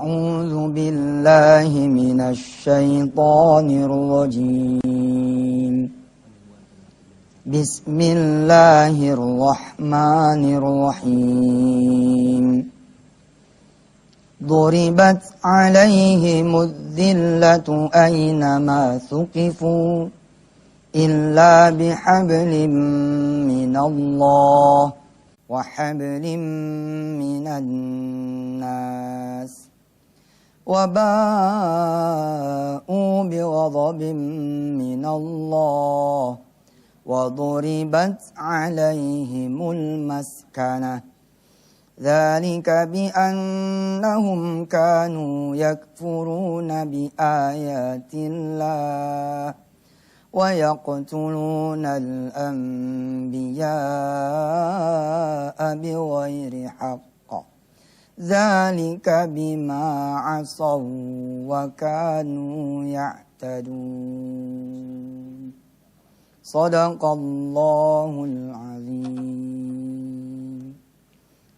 أعوذ بالله من الشيطان الرجيم بسم الله الرحمن الرحيم ضربت عليهم الذلة أينما ثقفوا إلا بحبل من الله وحبل من الناس وباءوا بغضب من الله وضربت عليهم المسكنة ذلك بأنهم كانوا يكفرون بآيات الله ويقتلون الأنبياء بغير حق ذلك بما عصوا وكانوا يعتدون صدق الله العظيم.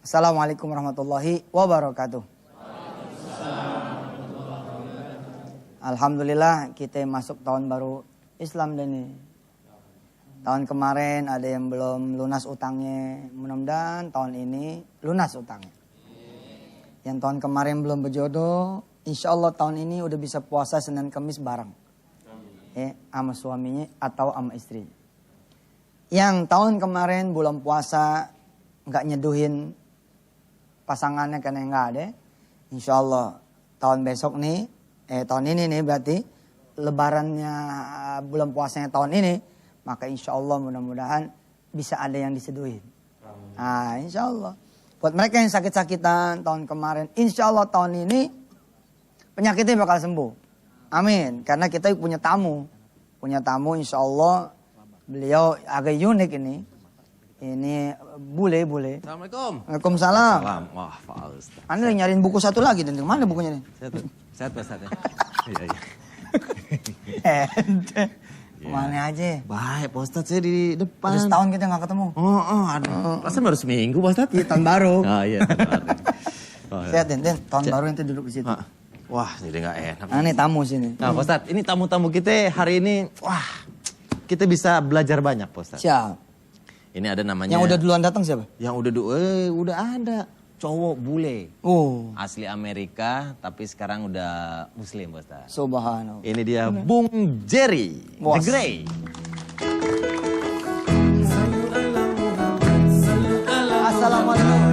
Assalamualaikum warahmatullahi wabarakatuh. Alhamdulillah kita masuk tahun baru Islam ini. Tahun kemarin ada yang belum lunas utangnya. Mudah-mudahan tahun ini lunas utangnya. Yang tahun kemarin belum berjodoh, insya Allah tahun ini udah bisa puasa Senin Kamis bareng. Sama suaminya atau sama istri. Yang tahun kemarin belum puasa, nggak nyeduhin pasangannya karena nggak ada. Insya Allah tahun besok nih, tahun ini nih berarti lebarannya bulan puasanya tahun ini, maka insya Allah mudah-mudahan bisa ada yang diseduhin. Nah, insya Allah. Buat mereka yang sakit-sakitan tahun kemarin, insya Allah tahun ini penyakitnya bakal sembuh. Amin. Karena kita punya tamu. Punya tamu insya Allah. Beliau agak unik ini. Ini bule. Assalamualaikum. Waalaikumsalam. Salam. Wah, Pak Ustaz. Anda lagi nyariin buku satu lagi. Dan mana bukunya nih? Sehat Pak Ustaz ya? Iya. Kemana aja? Baik Pak Ustaz, saya di depan. Udah setahun kita gak ketemu. Aduh. Perasaan baru seminggu Pak Ustaz. Iya, tahun baru. Iya, tahun baru. Sehat, Den. Tahun baru ente duduk di situ. Wah, jadi gak enak. Nah, ini tamu sini. Nah Pak Ustaz, ini tamu-tamu kita hari ini, wah, kita bisa belajar banyak Pak Ustaz. Siap. Ini ada namanya. Yang udah duluan datang siapa? Yang udah ada. Cowok bule. Oh. Asli Amerika, tapi sekarang udah Muslim Pak Ustaz. Subhanallah. Ini dia Bung Jerry, The Grey. Assalamualaikum.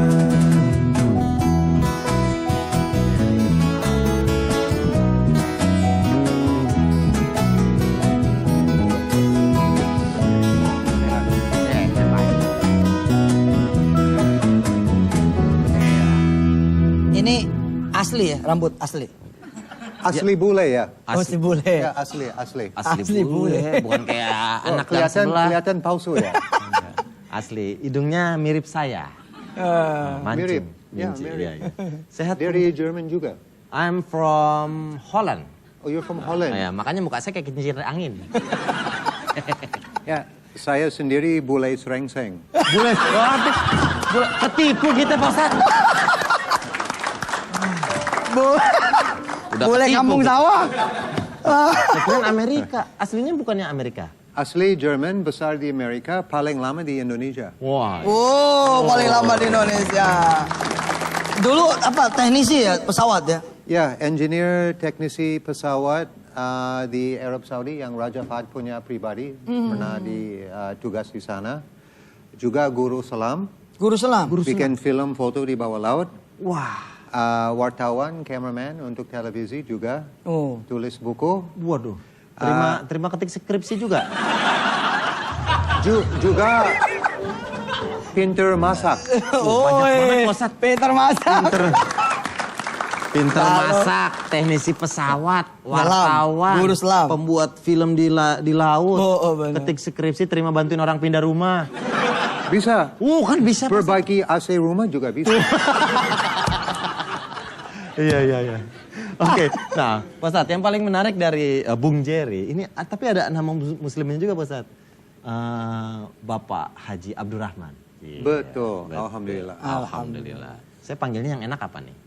Ini asli ya, rambut asli. Asli bule ya? Asli bule. Ya, asli. Asli bule, bukan kayak anak yang sebelah. Kelihatan palsu ya? Asli, hidungnya mirip saya. Mirip. Ya, Minci, mirip. iya. Sehat. Dari Jerman juga? I'm from Holland. Oh, you're from Holland? Ya, makanya muka saya kayak kincir angin. Ya, saya sendiri bule serengseng. Bule, waduh, ketipu kita Pak Ustaz. Boleh kampung sawah. Sekarang Amerika, aslinya bukannya Amerika. Asli Jerman, besar di Amerika, paling lama di Indonesia. Wah. Oh, paling lama di Indonesia. Dulu apa teknisi ya pesawat ya? Ya, engineer teknisi pesawat di Arab Saudi yang Raja Fahd punya pribadi. Pernah tugas di sana. Juga guru selam. Guru selam. Bikin film foto di bawah laut. Wah. Wartawan, cameraman untuk televisi juga. Oh. Tulis buku. Waduh. Terima ketik skripsi juga. Juga pinter masak. Banyak banget Pak Ustaz. Pinter masak. Pinter masak, teknisi pesawat, wartawan, guru selam, pembuat film di laut, bener. ketik skripsi, terima bantuin orang pindah rumah. Bisa. Kan bisa. Perbaiki AC rumah juga bisa. Iya. Oke, nah Pak Ustadz, yang paling menarik dari Bung Jerry, ini tapi ada nama muslimnya juga Pak Ustadz. Bapak Haji Abdurrahman. Betul, Alhamdulillah. Alhamdulillah. Saya panggilnya yang enak apa nih?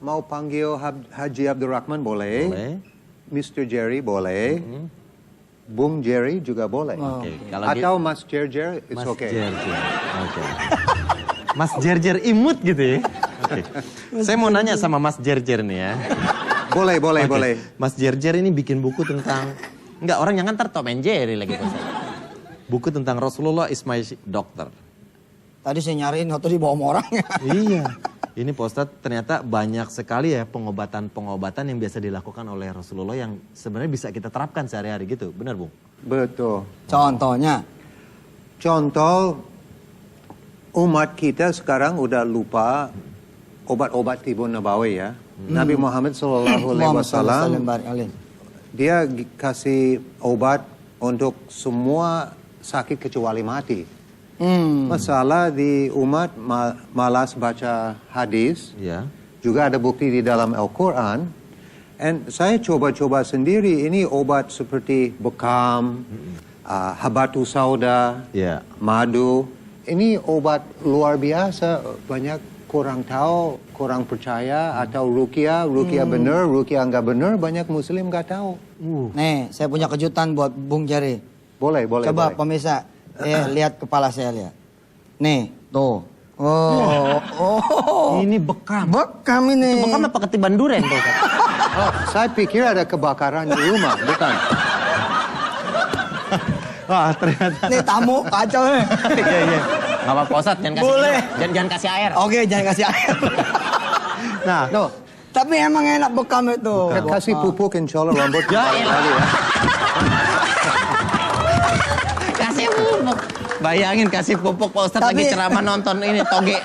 Mau panggil Haji Abdurrahman boleh. Boleh. Mr. Jerry boleh. Bung Jerry juga boleh. Oke, kalau Atau Mas Jerjer, it's Mas okay. Jerjer. Oke. Mas Jerjer imut gitu ya. Oke. Saya mau nanya sama Mas Jerjer nih ya. Boleh. Oke. Mas Jerjer ini bikin buku tentang enggak, orang yang ngantar Tom and Jerry lagi Pak Ustadz. Buku tentang Rasulullah is my doctor. Tadi saya nyariin waktu dibawa sama orangnya. Iya. Ini Pak Ustadz ternyata banyak sekali ya pengobatan-pengobatan yang biasa dilakukan oleh Rasulullah yang sebenarnya bisa kita terapkan sehari-hari gitu. Benar, Bung? Betul. Contohnya. Contoh, umat kita sekarang udah lupa obat-obat tibu nabawi ya. Nabi Muhammad SAW, dia kasih obat untuk semua sakit kecuali mati. Masalah di umat malas baca hadis. Ya. Juga ada bukti di dalam Al-Quran. And saya coba-coba sendiri, ini obat seperti bekam, habatus sauda, Ya. madu. Ini obat luar biasa, banyak kurang tahu, kurang percaya, atau ruqyah benar, ruqyah nggak benar, banyak muslim nggak tahu. Nih, saya punya kejutan buat Bung Jerry. Boleh. Coba pemirsa, lihat kepala saya lihat. Nih, tuh. Oh. Ini bekam. Bekam ini. Itu bekam apa ketiban duren Pak Ustadz? Oh, saya pikir ada kebakaran di rumah, bukan? Wah, ternyata. Nih tamu kacau nih. Iya. Gak apa-apa Ustadz, jangan kasih. Boleh. Jangan kasih air. Oke, jangan kasih air. Nah, No, Tapi emang enak bekam itu. kasih pupuk insya Allah rambut. Ya, kembali elah. ya. kasih pupuk. Bayangin kasih pupuk Pak Ustadz Tapi- lagi ceramah nonton ini toge.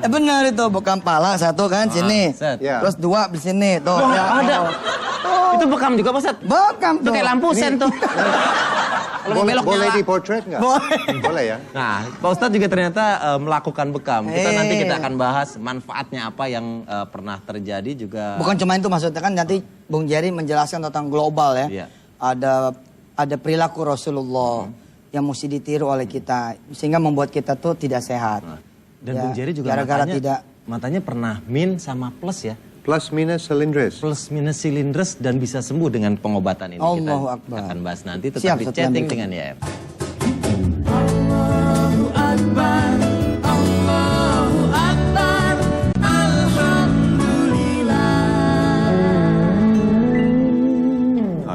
Benar itu bekam pala satu kan sini. set. Ya. Terus dua di sini tuh. Oh, Ya, ada. oh. Itu bekam juga Pak Ustadz. Bekam Itu tuh. kayak lampu sen tuh. Kalau mau belok Boleh nyala. di portrait nggak? Boleh. Boleh ya. Nah, Pak Ustadz juga ternyata melakukan bekam. Nanti kita akan bahas manfaatnya apa yang pernah terjadi juga. Bukan cuma itu maksudnya kan nanti Bung Jerry menjelaskan tentang global ya. Iya. Ada perilaku Rasulullah yang mesti ditiru oleh kita sehingga membuat kita tuh tidak sehat. Dan Ya, Bung Jerry juga gara-gara matanya pernah min sama plus ya. Plus minus silindris. Plus minus silindres dan bisa sembuh dengan pengobatan ini. Allahu Kita Akbar. akan bahas nanti tetap Siap, di Ustadz, chatting nanti. dengan YF.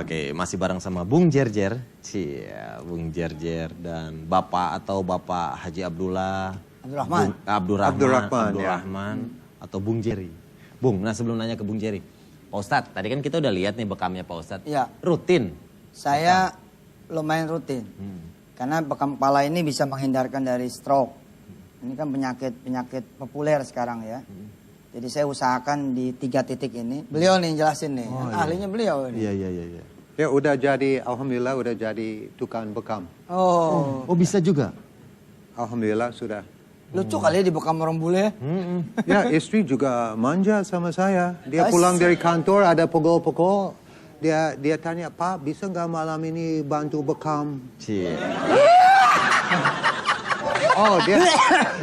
Oke, masih bareng sama Bung Jerjer. Cia, Bung Jerjer dan Bapak Haji Abdullah. Abdurrahman. Abdurrahman, atau Bung Jerry. Bung, nah sebelum nanya ke Bung Jerry. Pak Ustadz, tadi kan kita udah lihat nih bekamnya Pak Ustadz. Iya. Rutin. Saya lumayan rutin. Karena bekam kepala ini bisa menghindarkan dari stroke. Ini kan penyakit populer sekarang ya. Jadi saya usahakan di 3 titik ini. Beliau nih yang jelasin nih. Ahlinya beliau ini. Iya. Ya udah jadi, alhamdulillah udah jadi tukang bekam. Oh. Oh bisa juga? Alhamdulillah sudah. Lucu kali ya di bekam orang bule. Ya istri juga manja sama saya. Dia pulang dari kantor ada pukul-pukul. Dia tanya, Pak bisa nggak malam ini bantu bekam? Cie. Oh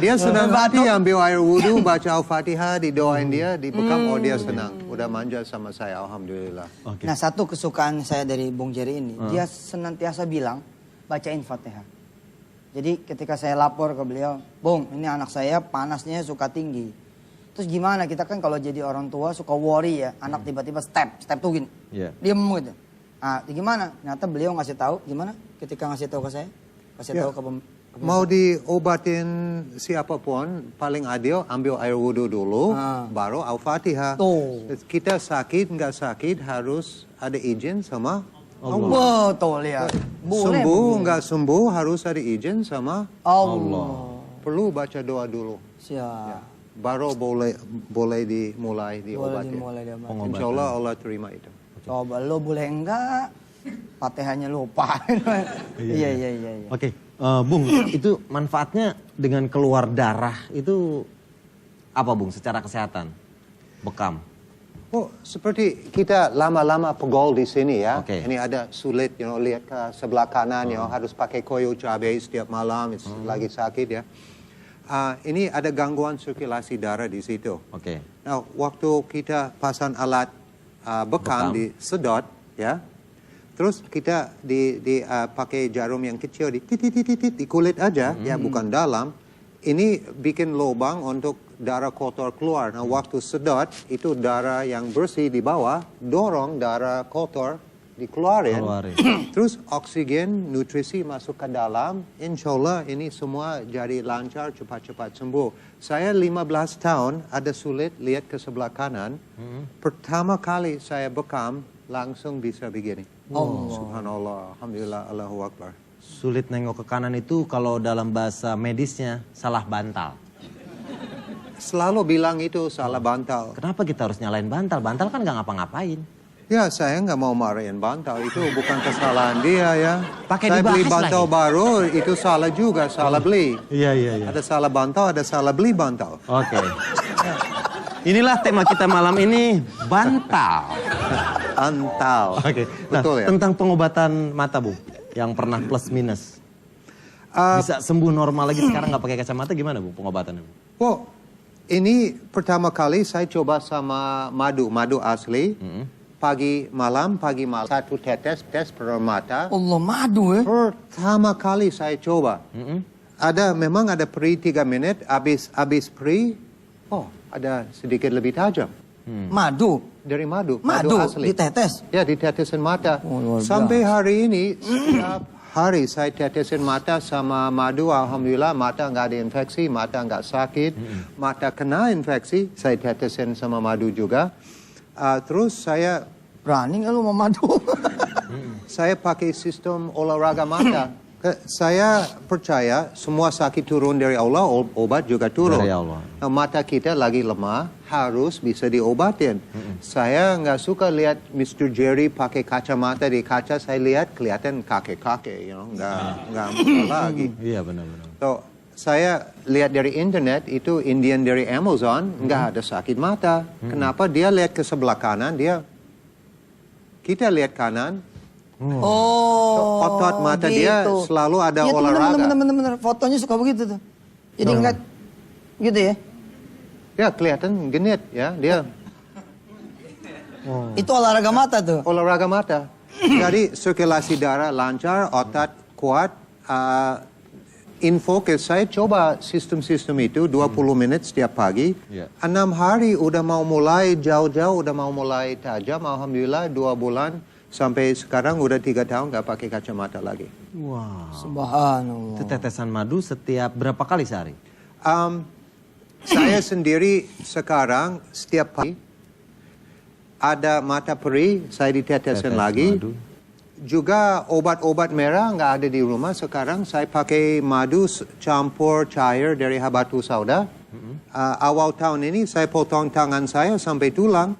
dia senang hati ambil air wudhu, baca Al-Fatihah, didoain dia, dibekam. Oh dia senang. Udah manja sama saya, alhamdulillah. Oke. Nah satu kesukaan saya dari Bung Jerry ini. Dia senantiasa bilang bacain Fatihah. Jadi ketika saya lapor ke beliau, Bung ini anak saya panasnya suka tinggi. Terus gimana kita kan kalau jadi orang tua suka worry ya. Anak tiba-tiba step tuh gini. Iya. Diem gitu. Nah gimana? Ternyata beliau ngasih tahu gimana ketika ngasih tahu ke saya. Kasih tahu ke Mau diobatin siapapun, paling adil ambil air wudhu dulu, baru Al-Fatihah. Tuh. Kita sakit nggak sakit harus ada izin sama Allah. Betul lihat. Sembuh nggak sembuh harus ada izin sama Allah. perlu baca doa dulu. Siap. Baru boleh dimulai diobatin. Dimulai dia mati. Insya Allah Allah terima itu. Coba lo boleh enggak? Fatihahnya lupa. Iya. Oke, Bung, itu manfaatnya dengan keluar darah itu apa Bung secara kesehatan? Bekam. Oh, seperti kita lama-lama pegol di sini ya. Oke. Ini ada sulit, lihat ke sebelah kanan, harus pakai koyo cabai setiap malam, lagi sakit ya. Ini ada gangguan sirkulasi darah di situ. Oke. Nah, waktu kita pasang alat bekam disedot, ya, terus kita pakai jarum yang kecil di kulit aja, ya, bukan dalam. Ini bikin lubang untuk darah kotor keluar. Nah, waktu sedot itu darah yang bersih di bawah dorong darah kotor dikeluarin. Terus oksigen, nutrisi masuk ke dalam. Insya Allah ini semua jadi lancar, cepat-cepat sembuh. Saya 15 tahun ada sulit lihat ke sebelah kanan. Pertama kali saya bekam langsung bisa begini. Subhanallah, alhamdulillah, Allahu Akbar. Sulit nengok ke kanan itu kalau dalam bahasa medisnya salah bantal. Selalu bilang itu salah bantal. Kenapa kita harus nyalain bantal? Bantal kan nggak ngapa-ngapain. Ya, saya nggak mau marahin bantal. Itu bukan kesalahan dia, ya. Pakai saya beli dibahas bantal lagi. baru, itu salah juga, salah beli. Iya. Ada salah bantal, ada salah beli bantal. Oke. Inilah tema kita malam ini, bantal. Bantal. Oke. Nah, Betul ya? tentang pengobatan mata, Bu, yang pernah plus minus. Bisa sembuh normal lagi sekarang nggak pakai kacamata, gimana, Bu, pengobatannya? Oh, ini pertama kali saya coba sama madu asli. Pagi malam, satu tes per mata. Allah, madu ya. Pertama kali saya coba. Memang ada perih 3 menit, habis perih, ada sedikit lebih tajam. Madu. Dari madu di asli. tetes. Ya, ditetesin mata. Luar biasa. Sampai hari ini, setiap hari saya tetesin mata sama madu, alhamdulillah mata nggak ada infeksi, mata nggak sakit. Mata kena infeksi, saya tetesin sama madu juga. Terus saya Berani nggak lu mau madu? saya pakai sistem olahraga mata. Saya percaya semua sakit turun dari Allah, obat juga turun. Dari Allah. Nah, mata kita lagi lemah, harus bisa diobatin. Saya nggak suka lihat Mr. Jerry pakai kacamata di kaca, saya lihat kelihatan kakek-kakek, nggak lagi. Iya, benar-benar. So, saya lihat dari internet, itu Indian dari Amazon, nggak ada sakit mata. Kenapa? Dia lihat ke sebelah kanan, kita lihat kanan, otot mata dia selalu ada Iya, olahraga. Bener. Fotonya suka begitu tuh. Jadi enggak gitu ya. Ya, kelihatan genit ya, dia Itu olahraga mata tuh. olahraga mata. Jadi sirkulasi darah lancar, otot kuat. In Focus, saya coba sistem-sistem itu 20 menit setiap pagi. Yeah. 6 hari udah mau mulai jauh-jauh, udah mau mulai tajam. Alhamdulillah 2 bulan sampai sekarang udah 3 tahun nggak pakai kacamata lagi. Wow. Subhanallah. Itu tetesan madu setiap berapa kali sehari? Saya sendiri sekarang setiap pagi ada mata perih, saya ditetesin Tetes lagi. madu. Juga obat-obat merah nggak ada di rumah. Sekarang saya pakai madu campur cair dari habatus sauda. Awal tahun ini saya potong tangan saya sampai tulang.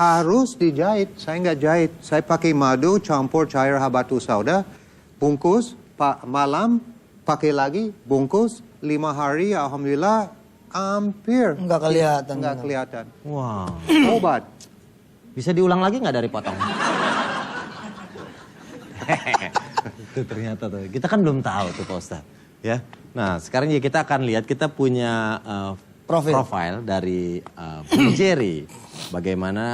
Harus dijahit. Saya nggak jahit. Saya pakai madu campur cair habatus sauda. Bungkus, malam pakai lagi. Bungkus, 5 hari. Alhamdulillah hampir. Nggak kelihatan. Nggak kelihatan. Wow. Obat. Bisa diulang lagi nggak dari potong? Itu ternyata tuh. Kita kan belum tahu tuh Pak Ustadz. Ya. Nah sekarang ya kita akan lihat, kita punya profil dari Bung Jerry. Bagaimana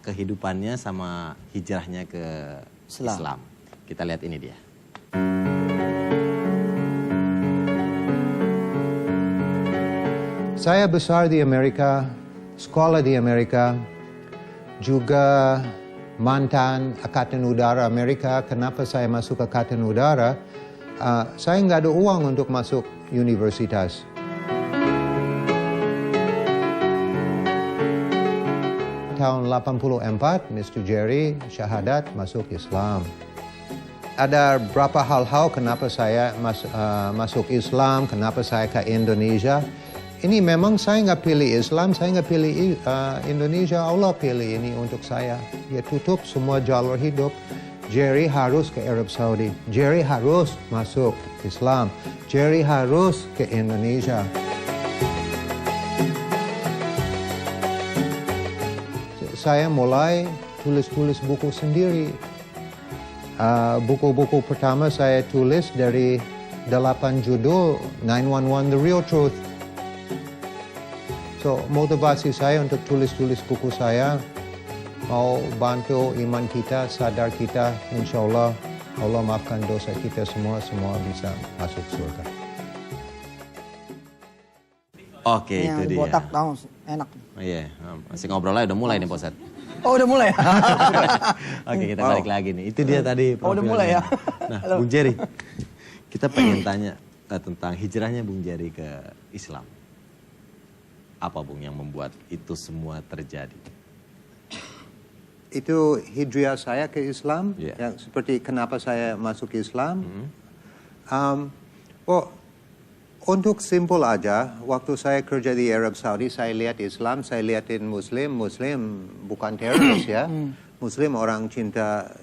kehidupannya sama hijrahnya ke Islam. Kita lihat ini dia. Saya besar di Amerika, sekolah di Amerika, juga mantan Angkatan Udara Amerika. Kenapa saya masuk Angkatan Udara? Saya nggak ada uang untuk masuk universitas. Tahun 84, Mr. Jerry syahadat masuk Islam. Ada berapa hal-hal kenapa saya masuk Islam, kenapa saya ke Indonesia. Ini memang saya nggak pilih Islam, saya nggak pilih Indonesia. Allah pilih ini untuk saya. Dia tutup semua jalur hidup. Jerry harus ke Arab Saudi. Jerry harus masuk Islam. Jerry harus ke Indonesia. Saya mulai tulis-tulis buku sendiri. Buku-buku pertama saya tulis dari 8 judul, 911 The Real Truth. So motivasi saya untuk tulis-tulis buku saya mau bantu iman kita, sadar kita, insya Allah Allah maafkan dosa kita semua bisa masuk surga. Oke, itu dia. Botak tahu enak. Oh, iya, masih ngobrol aja udah mulai nih Pak Ustadz. Oh udah mulai. Oke, kita balik lagi nih. Itu dia tadi. Oh udah mulai ya. Nah, Bung Jerry, kita pengen tanya tentang hijrahnya Bung Jerry ke Islam. Apa Bung yang membuat itu semua terjadi? Itu hijrah saya ke Islam, Yeah. yang seperti kenapa saya masuk Islam. Untuk simpel aja, waktu saya kerja di Arab Saudi, saya lihat Islam, saya lihatin Muslim bukan teroris ya. Muslim orang cinta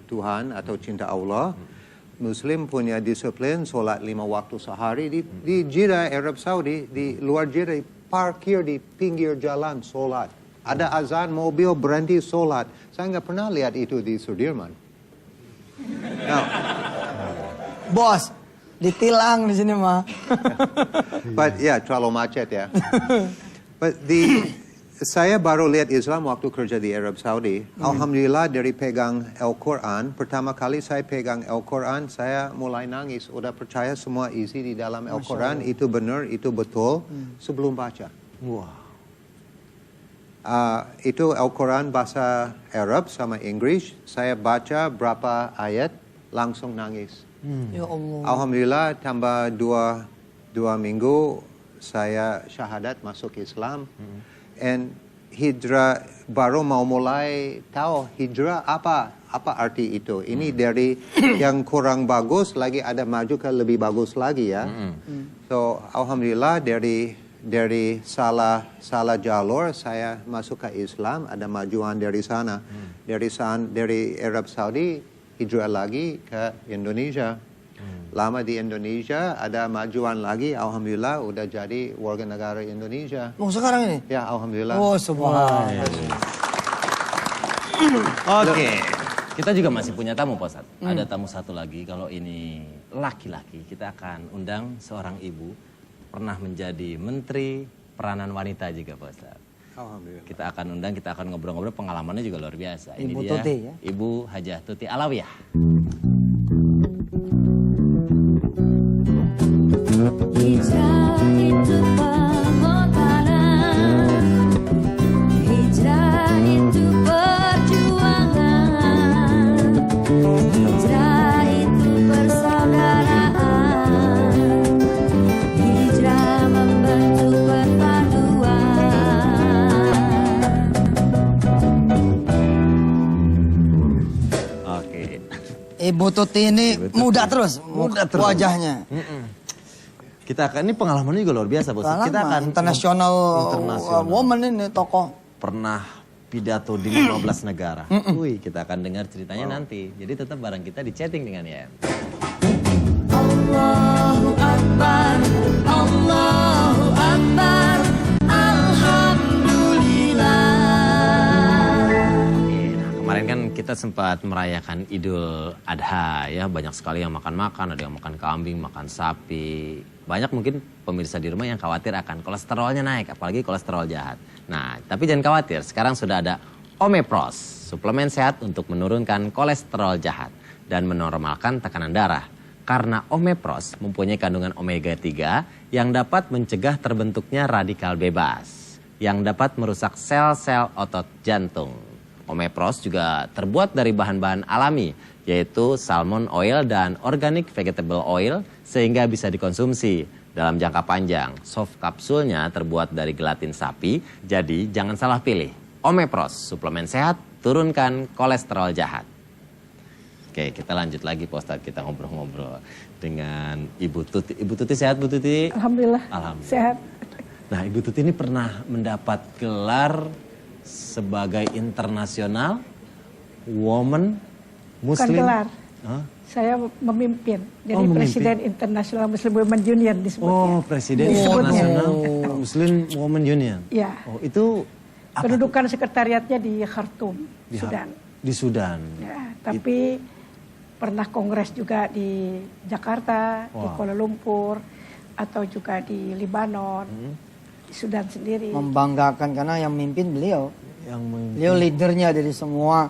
Tuhan atau cinta Allah. Muslim punya disiplin, sholat 5 waktu sehari. Di Jeddah, Arab Saudi, di luar Jeddah, parkir di pinggir jalan, sholat. Ada azan, mobil berhenti sholat. Saya nggak pernah lihat itu di Sudirman. Now, Bos, ditilang di sini mah. but ya, terlalu macet ya. But saya baru lihat Islam waktu kerja di Arab Saudi. Alhamdulillah dari pegang Al-Quran, pertama kali saya pegang Al-Quran, saya mulai nangis. Udah percaya semua isi di dalam Al-Quran, itu benar, itu betul, sebelum baca. Wah. Itu Al-Quran bahasa Arab sama Inggris, saya baca berapa ayat, langsung nangis. Ya Allah. Alhamdulillah tambah dua minggu, saya syahadat masuk Islam. And hijrah baru mau mulai tahu hijrah apa arti itu. Ini dari yang kurang bagus lagi ada maju ke lebih bagus lagi ya. So alhamdulillah dari salah jalur saya masuk ke Islam, ada majuan dari sana. Dari Arab Saudi hijrah lagi ke Indonesia. Lama di Indonesia, ada majuan lagi, alhamdulillah udah jadi warga negara Indonesia. Mau sekarang ini? Ya, alhamdulillah. Oh, subhanallah. Oke, kita juga masih punya tamu Pak Ustadz. Ada tamu satu lagi, kalau ini laki-laki, kita akan undang seorang ibu, pernah menjadi menteri peranan wanita juga Pak Ustadz. Alhamdulillah. Kita akan undang, kita akan ngobrol-ngobrol, pengalamannya juga luar biasa. Ini Ibu dia, Tuti ya? Ibu Hajah Tuti Alawiyah. Hijrah itu permodalan, hijrah itu perjuangan, hijrah itu persaudaraan, hijrah membentuk perpaduan. Oke. Ibu Tuti ini muda terus wajahnya. Kita akan, ini pengalamannya juga luar biasa Bos. Kita akan international internasional. woman ini tokoh. Pernah pidato di 15 negara. Wih, kita akan dengar ceritanya nanti. Jadi tetap bareng kita di chatting dengan YM. Allahu Akbar, Allahu Akbar, Alhamdulillah. Oke, nah kemarin kan kita sempat merayakan Idul Adha ya. Banyak sekali yang makan-makan, ada yang makan kambing, makan sapi. Banyak mungkin pemirsa di rumah yang khawatir akan kolesterolnya naik, apalagi kolesterol jahat. Nah, tapi jangan khawatir, sekarang sudah ada Omepros, suplemen sehat untuk menurunkan kolesterol jahat dan menormalkan tekanan darah. Karena Omepros mempunyai kandungan omega 3 yang dapat mencegah terbentuknya radikal bebas, yang dapat merusak sel-sel otot jantung. Omepros juga terbuat dari bahan-bahan alami, yaitu salmon oil dan organic vegetable oil, sehingga bisa dikonsumsi dalam jangka panjang. Soft kapsulnya terbuat dari gelatin sapi, jadi jangan salah pilih. Omepros, suplemen sehat, turunkan kolesterol jahat. Oke, kita lanjut lagi Pak Ustadz, kita ngobrol-ngobrol dengan Ibu Tuti. Ibu Tuti sehat Bu Tuti? Alhamdulillah, Alhamdulillah. sehat. Nah Ibu Tuti ini pernah mendapat gelar sebagai internasional woman Bukan muslim. gelar, Hah? saya memimpin. Jadi memimpin. Presiden International Muslim Women Union disebutnya. Oh, Presiden Disebutnya. Internasional Muslim Women Union. Ya. Oh, itu apa? Kedudukan sekretariatnya di Khartoum, Di Sudan. Di Sudan. Ya, tapi pernah kongres juga di Jakarta, di Wow. Kuala Lumpur, atau juga di Libanon. Sudan sendiri. Membanggakan karena yang mimpin beliau. Yang Beliau leadernya dari semua.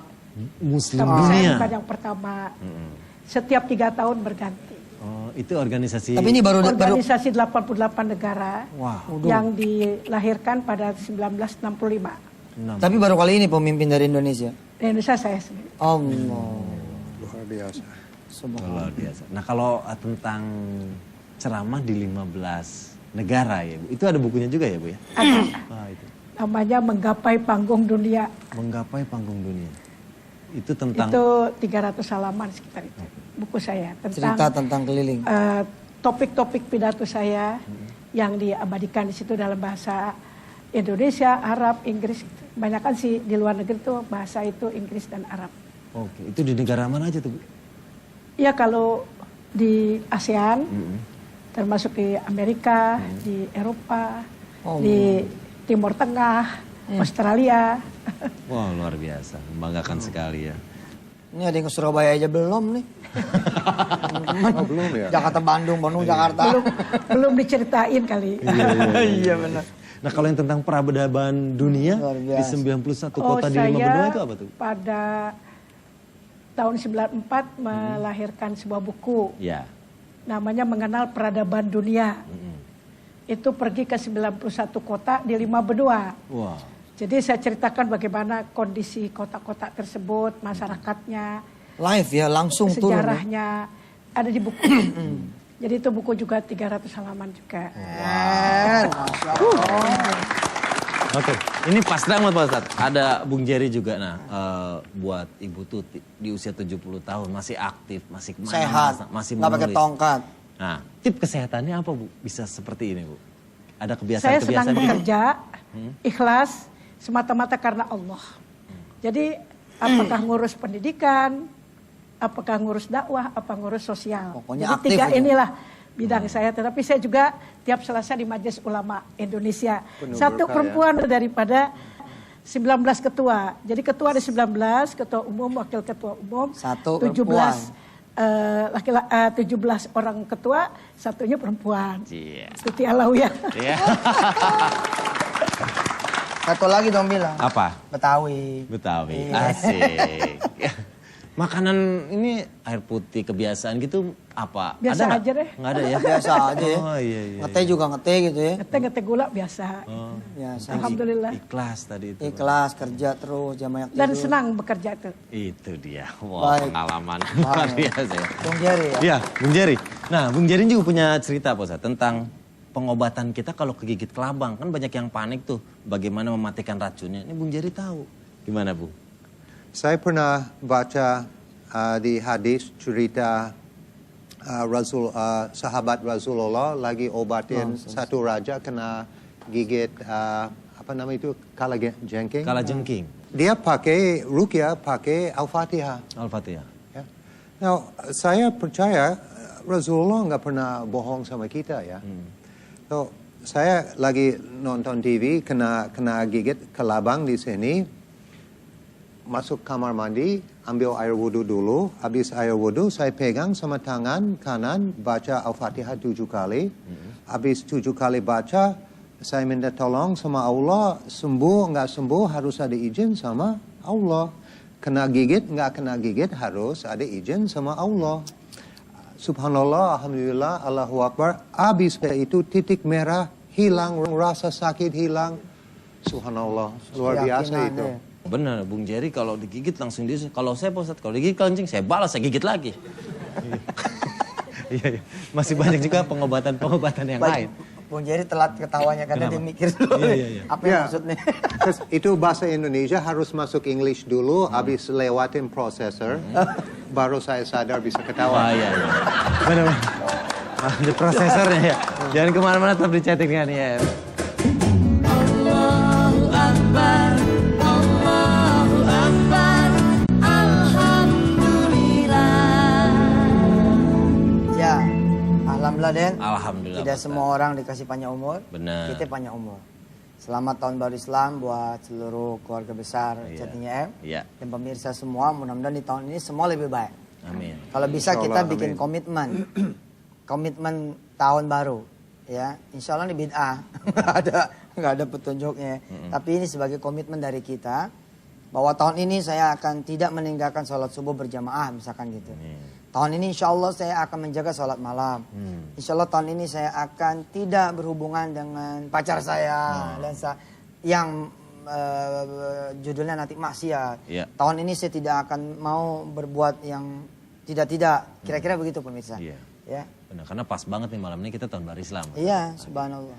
Muslim Tapi saya dunia. bukan yang pertama. Setiap 3 tahun berganti. Oh, itu organisasi. Tapi ini baru Organisasi 88 negara Wah. yang dilahirkan pada 1965. Tapi baru kali ini pemimpin dari Indonesia. Di Indonesia saya sendiri. Allah. Luar biasa. Luar biasa. Nah, kalau tentang ceramah di 15 negara ya, Bu. Itu ada bukunya juga ya, Bu ya? Ada. Ah, itu. Namanya Menggapai Panggung Dunia. Menggapai panggung dunia. Itu tentang Itu 300 halaman sekitar itu. Buku saya Cerita tentang keliling. topik-topik pidato saya yang diabadikan di situ dalam bahasa Indonesia, Arab, Inggris. Kebanyakan sih di luar negeri tuh bahasa itu Inggris dan Arab. Oke, itu di negara mana aja tuh, Bu? Ya kalau di ASEAN, termasuk di Amerika, di Eropa, di Timur Tengah, Australia. Wah, luar biasa. Membanggakan sekali ya. Ini ada yang ke Surabaya aja belum nih. Oh, belum ya? Jakarta, Bandung, Jakarta. Belum diceritain kali. Iya benar. Nah, kalau yang tentang peradaban dunia Luar di biasa. 91 kota di 5 benua itu apa tuh? Pada tahun 94 melahirkan sebuah buku. Ya. Namanya Mengenal Peradaban Dunia. Itu pergi ke 91 kota di 5 benua. Wah. Jadi saya ceritakan bagaimana kondisi kota-kota tersebut, masyarakatnya, Live ya, langsung turun. ya. sejarahnya, ada di buku. Jadi itu buku juga 300 halaman juga. Masya Allah. Oke, ini pas banget Pak Ustadz. Ada Bung Jerry juga, nah buat Ibu Tuti di usia 70 tahun masih aktif, masih kemana, Sehat, masih nggak pakai menulis. tongkat. Nah, tip kesehatannya apa Bu? Bisa seperti ini Bu? Ada Saya kebiasaan-kebiasaan senang gitu? bekerja, ikhlas, semata-mata karena Allah. Jadi apakah ngurus pendidikan, apakah ngurus dakwah, apa ngurus sosial. Pokoknya Jadi aktif 3 itu. inilah bidang saya. Tetapi saya juga tiap Selasa di Majelis Ulama Indonesia. Penuh Satu berkah, perempuan daripada 19 ketua. Jadi ketua ada 19, ketua umum, wakil ketua umum. Satu 17 17 orang ketua, satunya perempuan. Iya. Tuti Alawiyah. Iya. Satu lagi dong bilang. Apa? Betawi. Betawi. Iya. Asik. Makanan ini air putih kebiasaan gitu apa? Biasa nggak? aja deh. Nggak ada ya? Biasa aja ya. Oh iya iya. Ngeteh juga ngeteh gitu ya. Ngeteh gula biasa. Oh. Biasa. Alhamdulillah. Ikhlas tadi itu. Ikhlas kerja terus, jam banyak Dan tidur. senang bekerja itu. Itu dia. Wah, Baik. pengalaman luar biasa ya. Bung Jerry ya. Iya, Bung Jerry. Nah, Bung Jerry juga punya cerita Pak Ustadz tentang pengobatan kita kalau kegigit kelabang. Kan banyak yang panik tuh bagaimana mematikan racunnya. Ini Bung Jerry tahu. Gimana, Bu? Saya pernah baca di hadis cerita sahabat Rasulullah lagi obatin satu raja kena gigit apa nama itu kalajengking. Kalajengking. Dia pakai ruqyah, pakai Al-Fatihah. Al-Fatihah. Ya. Now, saya percaya Rasulullah nggak pernah bohong sama kita ya. So, saya lagi nonton TV kena gigit kelabang di sini, masuk kamar mandi, ambil air wudhu dulu. Habis air wudhu, saya pegang sama tangan kanan, baca Al-Fatihah 7 kali. Habis 7 kali baca, saya minta tolong sama Allah, sembuh nggak sembuh harus ada izin sama Allah. Kena gigit nggak kena gigit harus ada izin sama Allah. Subhanallah, Alhamdulillah, Allahu Akbar. Habis itu titik merah hilang, rasa sakit hilang. Subhanallah, luar biasa Keyakinan, itu. ya. Benar, Bung Jerry kalau digigit langsung dia. Kalau saya Pak Ustadz, kalau digigit kencing saya balas, saya gigit lagi. Iya, iya. Masih banyak juga pengobatan-pengobatan yang lain. Bung Jerry telat ketawanya karena dia Kenapa? mikir dulu. Iya. Apa yang Ya. maksudnya? Terus itu bahasa Indonesia harus masuk English dulu, habis lewatin processor, baru saya sadar bisa Wah, ketawa. iya, iya. Benar. Di prosesornya ya. Jangan kemana-mana, tetap di chatting kan ya. Allahu Akbar, Allahu Akbar, Alhamdulillah. Ya, alhamdulillah Den. Alhamdulillah. Tidak Pak semua orang dikasih panjang umur. Benar. Kita panjang umur. Selamat tahun baru Islam buat seluruh keluarga besar Iya. Chatting M. Iya. Dan pemirsa semua, mudah-muadahan di tahun ini semua lebih baik. Amin. Kalau bisa Insya kita Allah, bikin amin. komitmen. Komitmen tahun baru. Ya, insya Allah ini bid'ah. nggak ada petunjuknya. Tapi ini sebagai komitmen dari kita bahwa tahun ini saya akan tidak meninggalkan sholat subuh berjamaah misalkan gitu. Tahun ini insya Allah saya akan menjaga sholat malam. Insya Allah tahun ini saya akan tidak berhubungan dengan pacar saya dan yang judulnya nanti maksiat. Iya. Tahun ini saya tidak akan mau berbuat yang tidak. Kira-kira begitu pemirsa. Iya. Ya. Benar, karena pas banget nih malam ini kita tahun baru Islam. Iya, subhanallah.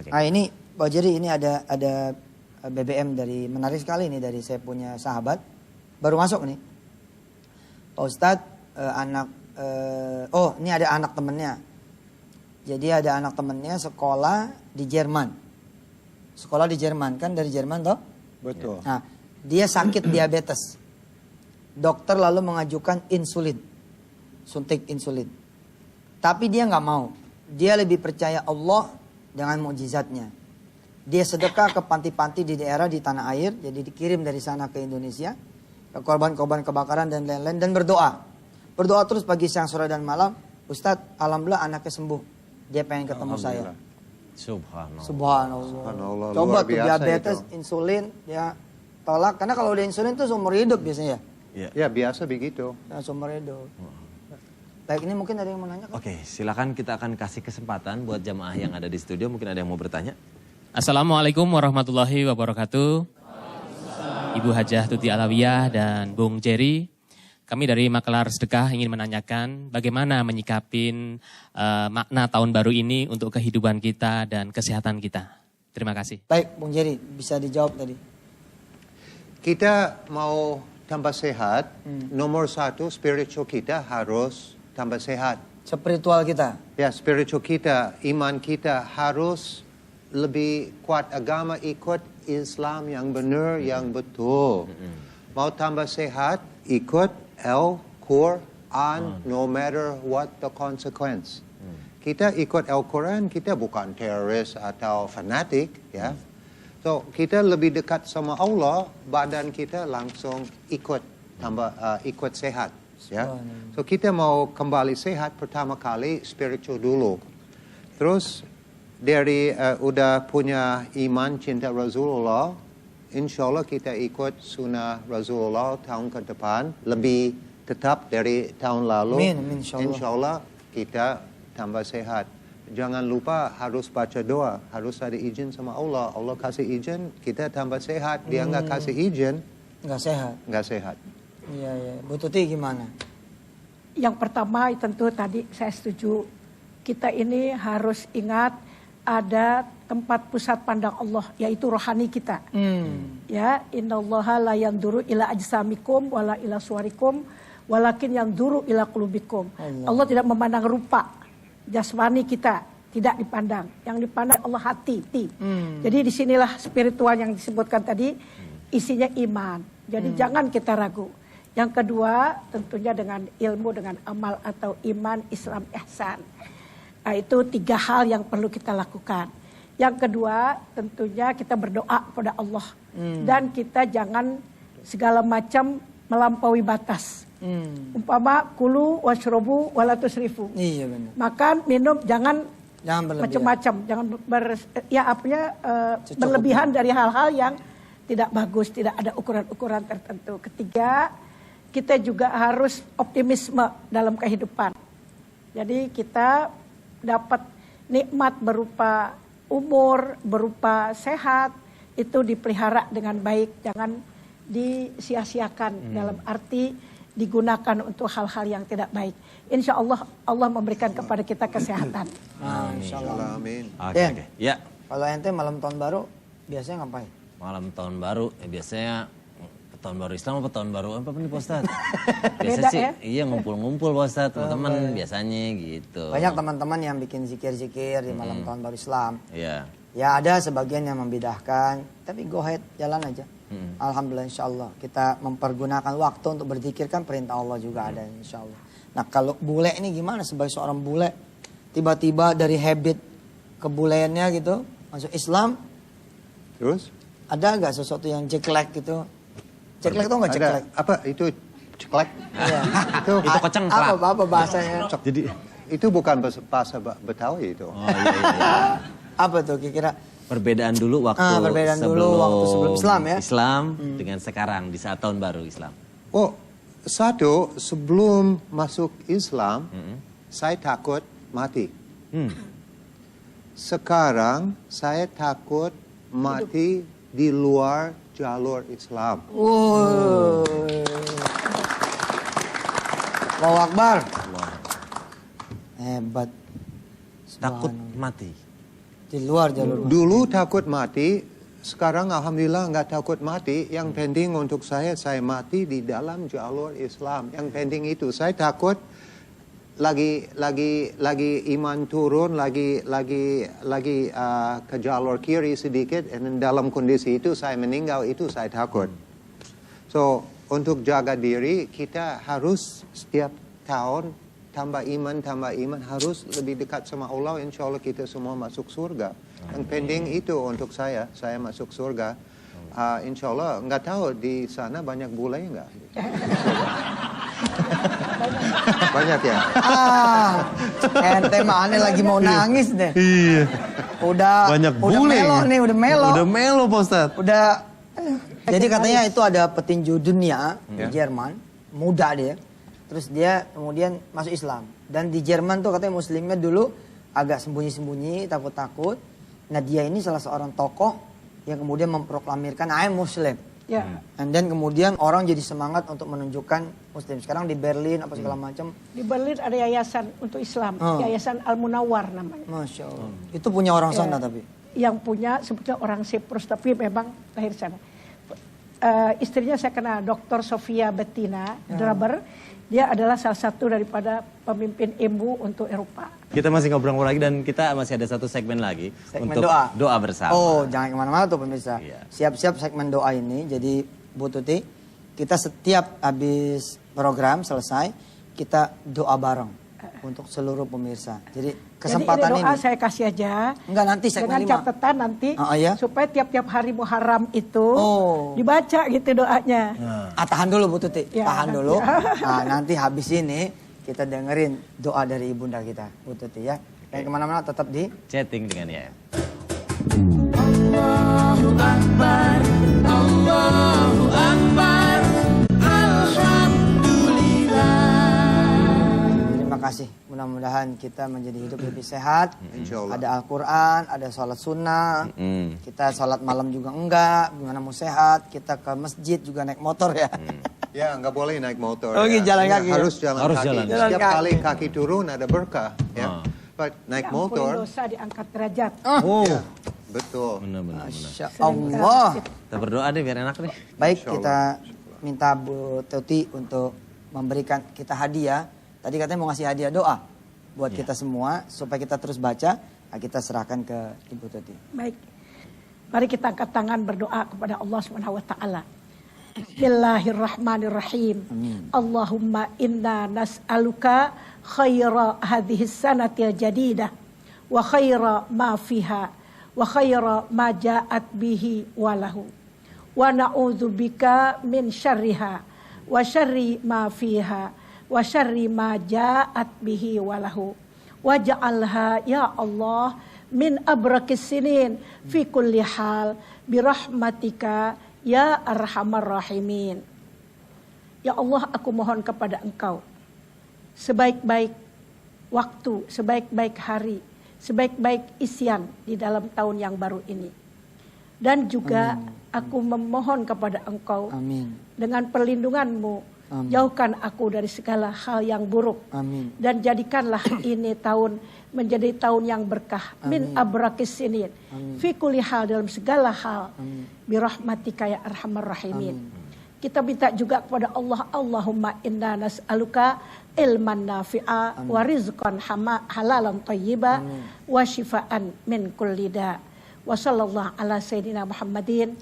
Oke. Nah ini Pak Jerry, ini ada BBM dari menarik sekali nih dari saya punya sahabat baru masuk nih. Pak Ustadz ini ada anak temennya. Jadi ada anak temennya sekolah di Jerman. Sekolah di Jerman kan dari Jerman toh? Betul. Nah, dia sakit diabetes. Dokter lalu mengajukan insulin. Suntik insulin. Tapi dia nggak mau. Dia lebih percaya Allah dengan mukjizatnya. Dia sedekah ke panti-panti di daerah di tanah air. Jadi dikirim dari sana ke Indonesia. Ke korban-korban kebakaran dan lain-lain. Dan berdoa. Berdoa terus pagi, siang, sore, dan malam. Ustadz, alhamdulillah anaknya sembuh. Dia pengen ketemu saya. Subhanallah. Subhanallah. Coba luar tuh biasa diabetes, itu. insulin, ya tolak. Karena kalau udah insulin tuh seumur hidup biasanya. Iya. Ya biasa begitu. Ya, seumur hidup. Baik, ini mungkin ada yang mau nanya kan? Oke, silakan kita akan kasih kesempatan buat jamaah yang ada di studio. Mungkin ada yang mau bertanya. Assalamualaikum warahmatullahi wabarakatuh. Ibu Hajah Tuti Alawiyah dan Bung Jerry. Kami dari Makelar Sedekah ingin menanyakan bagaimana menyikapin makna tahun baru ini untuk kehidupan kita dan kesehatan kita. Terima kasih. Baik, Bung Jerry, bisa dijawab tadi. Kita mau tambah sehat, nomor satu spiritual kita harus tambah sehat. Spiritual kita. Ya, spiritual kita, iman kita harus lebih kuat, agama ikut Islam yang benar, yang betul. Mau tambah sehat, ikut Al-Quran, no matter what the consequence. Kita ikut Al-Quran, kita bukan teroris atau fanatik, ya. So, kita lebih dekat sama Allah, badan kita langsung ikut ikut sehat, ya. So, kita mau kembali sehat pertama kali spiritual dulu. Terus dari udah punya iman cinta Rasulullah, insya Allah kita ikut sunnah Rasulullah tahun ke depan lebih tetap dari tahun lalu. Amin, Insya Allah kita tambah sehat. Jangan lupa harus baca doa, harus ada izin sama Allah. Allah kasih izin, kita tambah sehat. Dia nggak kasih izin, Nggak sehat. nggak sehat. Iya. Bu Tuti gimana? Yang pertama tentu tadi saya setuju. Kita ini harus ingat ada tempat pusat pandang Allah, yaitu rohani kita. Ya, innallaha la yanduru ila ajsamikum wala ila suwarikum walakin yanduru ila qulubikum. Allah tidak memandang rupa jasmani kita, tidak dipandang. Yang dipandang Allah hati. Jadi disinilah spiritual yang disebutkan tadi, isinya iman. Jadi jangan kita ragu. Yang kedua tentunya dengan ilmu, dengan amal atau iman, Islam, ihsan. Nah, itu 3 hal yang perlu kita lakukan. Yang kedua tentunya kita berdoa kepada Allah. Dan kita jangan segala macam melampaui batas. Umpama kulu washrobu wala tusrifu. Iya benar. Makan, minum, jangan berlebihan. macam-macam. Jangan berlebihan dari hal-hal yang tidak bagus, tidak ada ukuran-ukuran tertentu. Ketiga, kita juga harus optimisme dalam kehidupan. Jadi kita dapat nikmat berupa umur, berupa sehat, itu dipelihara dengan baik, jangan disia-siakan dalam arti digunakan untuk hal-hal yang tidak baik. Insya Allah Allah memberikan kepada kita kesehatan. Insya Allah. Amin. Oke, Den. oke. Ya, Kalau ente malam tahun baru biasanya ngapain? malam tahun baru biasanya tahun baru Islam apa tahun baru apa nih Pak Ustadz? Beda sih, ya? iya ngumpul-ngumpul Pak Ustadz, teman-teman biasanya gitu. Banyak teman-teman yang bikin zikir-zikir di malam tahun baru Islam. Iya. Ya ada sebagian yang membidahkan, tapi go ahead, jalan aja. Alhamdulillah insya Allah. Kita mempergunakan waktu untuk berzikir kan perintah Allah juga ada insya Allah. Nah kalau bule ini gimana sebagai seorang bule? Tiba-tiba dari habit kebuleannya gitu, masuk Islam, Terus? ada nggak sesuatu yang ceklek gitu? Ceklek tau nggak ceklek? Ada apa itu ceklek? Iya. Itu Itu kocengklak. Apa bahasanya? Jadi itu bukan bahasa Betawi itu. oh iya. Apa tuh kira-kira? Perbedaan dulu waktu sebelum Islam ya. Islam dengan sekarang di saat tahun baru Islam. Oh, satu, sebelum masuk Islam, saya takut mati. Sekarang saya takut mati di luar jalur Islam. Allahu Akbar. Hebat. Takut mati. Di luar jalur. Dulu takut mati, sekarang alhamdulillah nggak takut mati. Yang penting untuk saya mati di dalam jalur Islam. Yang penting itu, saya takut lagi iman turun, lagi ke jalur kiri sedikit, dan dalam kondisi itu saya meninggal, itu saya takut. So untuk jaga diri kita harus setiap tahun tambah iman, harus lebih dekat sama Allah, insya Allah kita semua masuk surga. Yang penting itu untuk saya masuk surga. Insya Allah, nggak tahu di sana banyak bule nggak? Banyak ya? Ente mana lagi mau nangis deh. Iya. Udah bule. Melo nih, udah melo. Udah melo, Pak Ustadz. Jadi katanya itu ada petinju dunia di Jerman, muda dia. Terus dia kemudian masuk Islam. Dan di Jerman tuh katanya muslimnya dulu agak sembunyi-sembunyi, takut-takut. Nah dia ini salah seorang tokoh yang kemudian memproklamirkan I am Muslim. Ya. And then kemudian orang jadi semangat untuk menunjukkan Muslim. Sekarang di Berlin apa segala macam. Di Berlin ada yayasan untuk Islam, Yayasan Al-Munawwar namanya. Masya Allah. Itu punya orang sana tapi. Yang punya sebetulnya orang Siprus tapi memang lahir sana. Istrinya saya kenal, Dr. Sofia Bettina Draber. Dia adalah salah satu daripada pemimpin EMU untuk Eropa. Kita masih ngobrol lagi dan kita masih ada satu segmen lagi untuk doa bersama. Oh, jangan kemana-mana tuh pemirsa. Iya. Siap-siap segmen doa ini. Jadi Bu Tuti, kita setiap habis program selesai, kita doa bareng untuk seluruh pemirsa. Jadi kesempatan Jadi ini doa ini. saya kasih aja. Enggak, nanti segmen dengan 5. catatan nanti Ya? supaya tiap-tiap hari Muharram itu dibaca gitu doanya. Tahan dulu Bu Tuti, Ya. tahan dulu. Nah, nanti habis ini kita dengerin doa dari ibunda kita, Bu Tuti ya. Jangan kemana-mana, tetap di Chatting dengan ya. Allahu Akbar, Allahu Akbar, Alhamdulillah. Terima kasih. Mudah-mudahan kita menjadi hidup lebih sehat. Insya Allah. Ada Al-Quran, ada sholat sunnah. Kita sholat malam juga enggak. Gimana mau sehat? Kita ke masjid juga naik motor ya. Ya, nggak boleh naik motor. Oh, ya. jalan kaki. Harus jalan Harus kaki. jalan. Jalan Setiap kaki. kali kaki turun ada berkah. Ya. But naik Ampuni motor, dosa diangkat derajat. Oh, ya, betul. benar. Masya Allah. Kita berdoa deh biar enak nih. Baik, Insya Allah. kita minta Bu Tuti untuk memberikan kita hadiah. Tadi katanya mau ngasih hadiah doa buat kita semua supaya kita terus baca. Nah, kita serahkan ke Ibu Tuti. Baik. Mari kita angkat tangan berdoa kepada Allah Subhanahu wa taala. Bismillahirrahmanirrahim. Allahumma inna nas'aluka khaira hadhihi sanatil jadidah wa khaira ma fiha wa khaira ma ja'at bihi walahu. Wa na'udzubika min syarriha wa syarri ma fiha wa syarri ma ja'at bihi walahu. Waj'alha ya Allah min abrakis sinin fi kulli hal birahmatika ya arhamar rahimin. Ya Allah, aku mohon kepada Engkau sebaik-baik waktu, sebaik-baik hari, sebaik-baik isian di dalam tahun yang baru ini. Dan juga aku memohon kepada Engkau Amin. dengan perlindungan-Mu, jauhkan aku dari segala hal yang buruk. Amin. Dan jadikanlah ini tahun menjadi tahun yang berkah. Min abrakis sinin. Fi kulli hal, dalam segala hal. Birahmatika ya arhamar rahimin. Kita minta juga kepada Allah, Allahumma inna nas'aluka ilman nafi'a wa rizqan halalan thayyiba wa shifaan min kulli da. Wa sallallahu ala sayyidina Muhammadin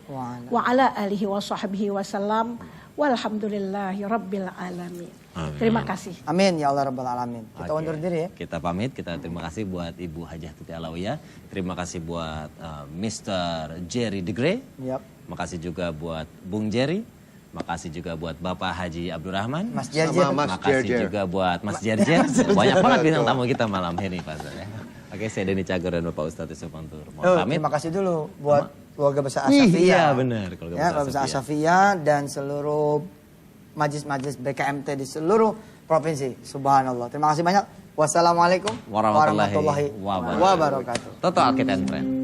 wa ala alihi wa sahbihi wa sallam. Walhamdulillahi rabbil alamin. Terima kasih. Amin ya Allah rabbal alamin. Kita Oke. undur diri ya. Kita pamit, kita terima kasih buat Ibu Hajah Tuti Alawiyah. Terima kasih buat Mr. Jerry Degree. Yap. Makasih juga buat Bung Jerry. Makasih juga buat Bapak Haji Abdurrahman. Mas Jerjer. Sama Mas Makasih Jerjer. juga buat Mas Jerjer. Banyak banget bintang tamu kita malam ini Pak Ustadz ya. Oke, saya Denny Cagor dan Bapak Ustadz Yusuf Mantur. Mohon Oh, pamit. terima kasih dulu buat keluarga besar Iya, Asafiyah. benar, keluarga Ya, besar keluarga besar Asafiyah. Asafiyah dan seluruh majlis-majlis BKMT di seluruh provinsi. Subhanallah. Terima kasih banyak. Wassalamualaikum Warahmatullahi wabarakatuh. wabarakatuh. Toto Alkitab Trend.